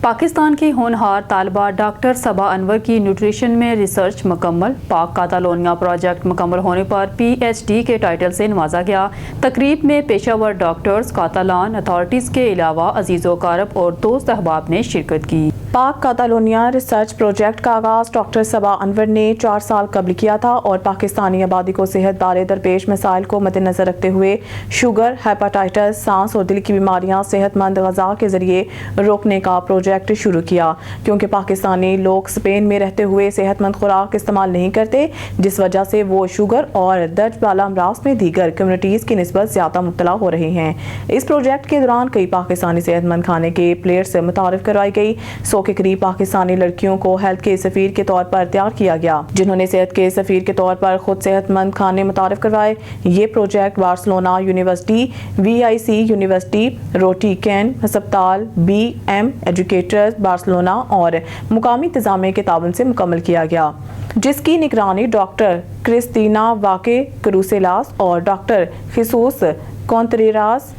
پاکستان کی ہونہار طالبہ ڈاکٹر صبا انور کی نیوٹریشن میں ریسرچ مکمل۔ پاک کاتالونیہ پروجیکٹ مکمل ہونے پر پی ایچ ڈی کے ٹائٹل سے نوازا گیا۔ تقریب میں پیشہ ور ڈاکٹرز، کاتالان اتھارٹیز کے علاوہ عزیز و اقارب اور دوست احباب نے شرکت کی۔ پاک کاتالونیہ ریسرچ پروجیکٹ کا آغاز ڈاکٹر صبا انور نے 4 سال قبل کیا تھا اور پاکستانی آبادی کو صحت بارے درپیش مسائل کو مد نظر رکھتے ہوئے شوگر، ہیپاٹائٹس، سانس اور دل کی بیماریاں صحت مند غذا کے ذریعے روکنے کا پروجیکٹ شروع کیا، کیونکہ پاکستانی لوگ اسپین میں رہتے ہوئے صحت مند خوراک استعمال نہیں کرتے، جس وجہ سے وہ شوگر اور درج بالا امراض میں دیگر کمیونٹیز کی نسبت زیادہ مبتلا ہو رہے ہیں۔ اس پروجیکٹ کے دوران کئی پاکستانی صحت مند کھانے کے پلیٹس متعارف کروائی گئی۔ 100 کے قریب پاکستانی لڑکیوں کو ہیلتھ کے سفیر کے طور پر تیار کیا گیا، جنہوں نے صحت کے سفیر کے طور پر خود صحت مند کھانے متعارف کروائے۔ یہ project Barcelona university, VIC university, روٹی کین ہسپتال، BM ایجوکیٹرز بارسلونا اور مقامی انتظامیہ کے تعاون سے مکمل کیا گیا، جس کی نگرانی ڈاکٹر کرسٹینا واقع کروسیلاس اور ڈاکٹر خیسوس کونتریراس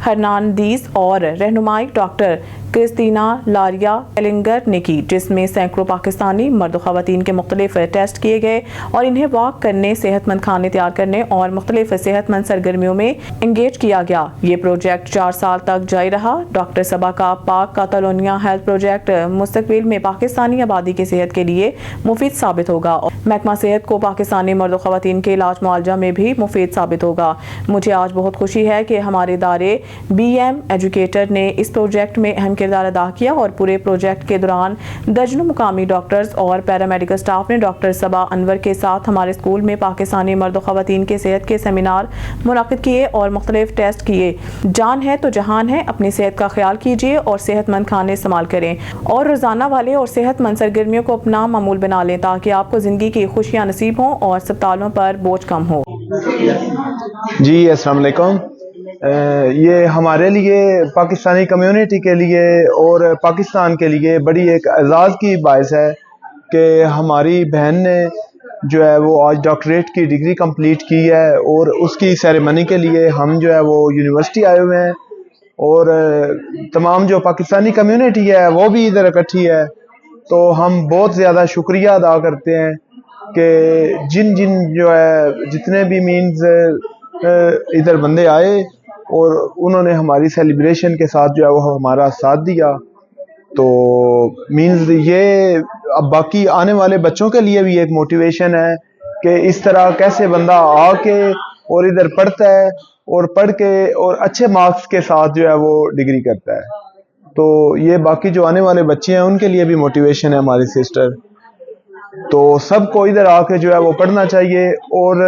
ہرناندیز اور رہنمائی ڈاکٹر کرسٹینا لاریا ایلنگر نے کی، جس میں سینکڑوں پاکستانی مرد و خواتین کے مختلف ٹیسٹ کیے گئے اور انہیں واک کرنے، صحت مند کھانے تیار کرنے اور مختلف صحت مند سرگرمیوں میں انگیج کیا گیا۔ یہ پروجیکٹ 4 سال تک جاری رہا۔ ڈاکٹر صبا کا پاک کاتالونیہ ہیلتھ پروجیکٹ مستقبل میں پاکستانی آبادی کی صحت کے لیے مفید ثابت ہوگا اور محکمہ صحت کو پاکستانی مرد و خواتین کے علاج معالجہ میں بھی مفید ثابت ہوگا۔ مجھے آج بہت خوشی ہے کہ ہمارے ادارے BM ایجوکیٹر نے اس پروجیکٹ میں اہم کردار ادا کیا اور پورے پروجیکٹ کے دوران درجنوں مقامی ڈاکٹرز اور پیرامیڈیکل سٹاف نے ڈاکٹر صبا انور کے ساتھ ہمارے اسکول میں پاکستانی مرد و خواتین کے صحت کے سیمینار منعقد کیے اور مختلف ٹیسٹ کیے۔ جان ہے تو جہان ہے، اپنی صحت کا خیال کیجیے اور صحت مند کھانے استعمال کریں اور روزانہ والے اور صحت مند سرگرمیوں کو اپنا معمول بنا لیں تاکہ آپ کو زندگی کی خوشیاں نصیب ہوں اور اسپتالوں پر بوجھ کم ہو۔ جی السلام علیکم۔ یہ ہمارے لیے، پاکستانی کمیونٹی کے لیے اور پاکستان کے لیے بڑی ایک اعزاز کی باعث ہے کہ ہماری بہن نے جو ہے وہ آج ڈاکٹریٹ کی ڈگری کمپلیٹ کی ہے اور اس کی سیریمنی کے لیے ہم جو ہے وہ یونیورسٹی آئے ہوئے ہیں اور تمام جو پاکستانی کمیونٹی ہے وہ بھی ادھر اکٹھی ہے، تو ہم بہت زیادہ شکریہ ادا کرتے ہیں کہ جن جو ہے جتنے بھی مینز ادھر بندے آئے اور انہوں نے ہماری سیلیبریشن کے ساتھ جو ہے وہ ہمارا ساتھ دیا۔ تو مینز یہ اب باقی آنے والے بچوں کے لیے بھی ایک موٹیویشن ہے کہ اس طرح کیسے بندہ آ کے اور ادھر پڑھتا ہے اور پڑھ کے اور اچھے مارکس کے ساتھ جو ہے وہ ڈگری کرتا ہے۔ تو یہ باقی جو آنے والے بچے ہیں ان کے لیے بھی موٹیویشن ہے ہماری سسٹر۔ تو سب کو ادھر آ کے جو ہے وہ پڑھنا چاہیے اور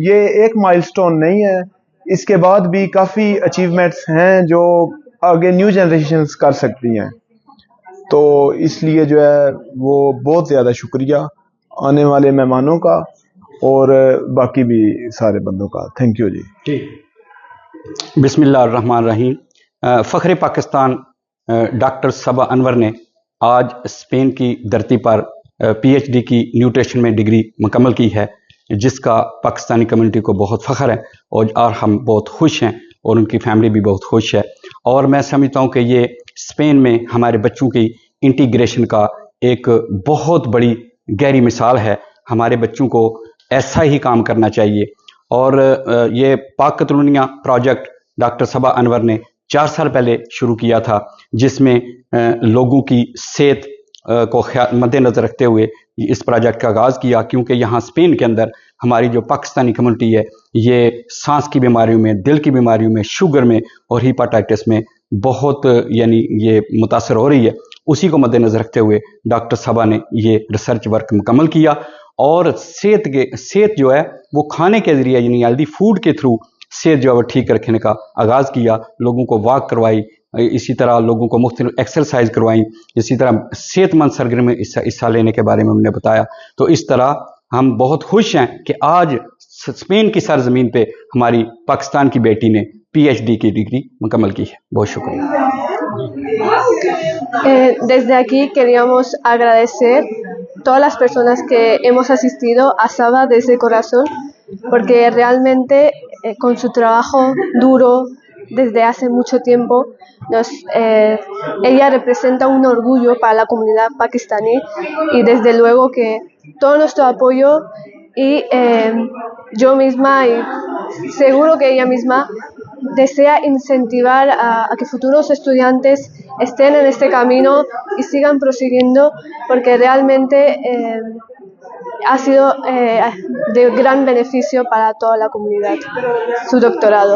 یہ ایک مائل سٹون نہیں ہے، اس کے بعد بھی کافی اچیومنٹس ہیں جو آگے نیو جنریشنز کر سکتی ہیں۔ تو اس لیے جو ہے وہ بہت زیادہ شکریہ آنے والے مہمانوں کا اور باقی بھی سارے بندوں کا۔ تھینک یو جی۔ بسم اللہ الرحمن الرحیم۔ فخر پاکستان ڈاکٹر صبا انور نے آج اسپین کی دھرتی پر PhD کی نیوٹریشن میں ڈگری مکمل کی ہے، جس کا پاکستانی کمیونٹی کو بہت فخر ہے اور ہم بہت خوش ہیں اور ان کی فیملی بھی بہت خوش ہے، اور میں سمجھتا ہوں کہ یہ اسپین میں ہمارے بچوں کی انٹیگریشن کا ایک بہت بڑی گہری مثال ہے۔ ہمارے بچوں کو ایسا ہی کام کرنا چاہیے، اور یہ پاک کاتالونیہ پروجیکٹ ڈاکٹر صبا انور نے 4 سال پہلے شروع کیا تھا، جس میں لوگوں کی صحت کو مد نظر رکھتے ہوئے اس پروجیکٹ کا آغاز کیا، کیونکہ یہاں اسپین کے اندر ہماری جو پاکستانی کمیونٹی ہے یہ سانس کی بیماریوں میں، دل کی بیماریوں میں، شوگر میں اور ہیپاٹائٹس میں بہت یہ متاثر ہو رہی ہے۔ اسی کو مد نظر رکھتے ہوئے ڈاکٹر صبا نے یہ ریسرچ ورک مکمل کیا اور صحت جو ہے وہ کھانے کے ذریعے یعنی ہیلدی فوڈ کے تھرو صحت جو ہے وہ ٹھیک رکھنے کا آغاز کیا۔ لوگوں کو واک کروائی، اسی طرح لوگوں کو مختلف ایکسرسائز کروائیں، اسی طرح صحت مند سرگرمی میں حصہ لینے کے بارے میں ہم نے بتایا۔ تو اس طرح ہم بہت خوش ہیں کہ آج اسپین کی سرزمین پہ ہماری پاکستان کی بیٹی نے PhD کی ڈگری مکمل کی ہے۔ بہت شکریہ۔ Desde aquí queríamos agradecer todas las personas que hemos asistido a Saba desde corazón, porque realmente con su trabajo duro, desde hace mucho tiempo. Ella representa un orgullo para la comunidad pakistaní y desde luego que todo nuestro apoyo y yo misma y seguro que ella misma desea incentivar a que futuros estudiantes estén en este camino y sigan prosiguiendo porque realmente ha sido de gran beneficio para toda la comunidad su doctorado.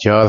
4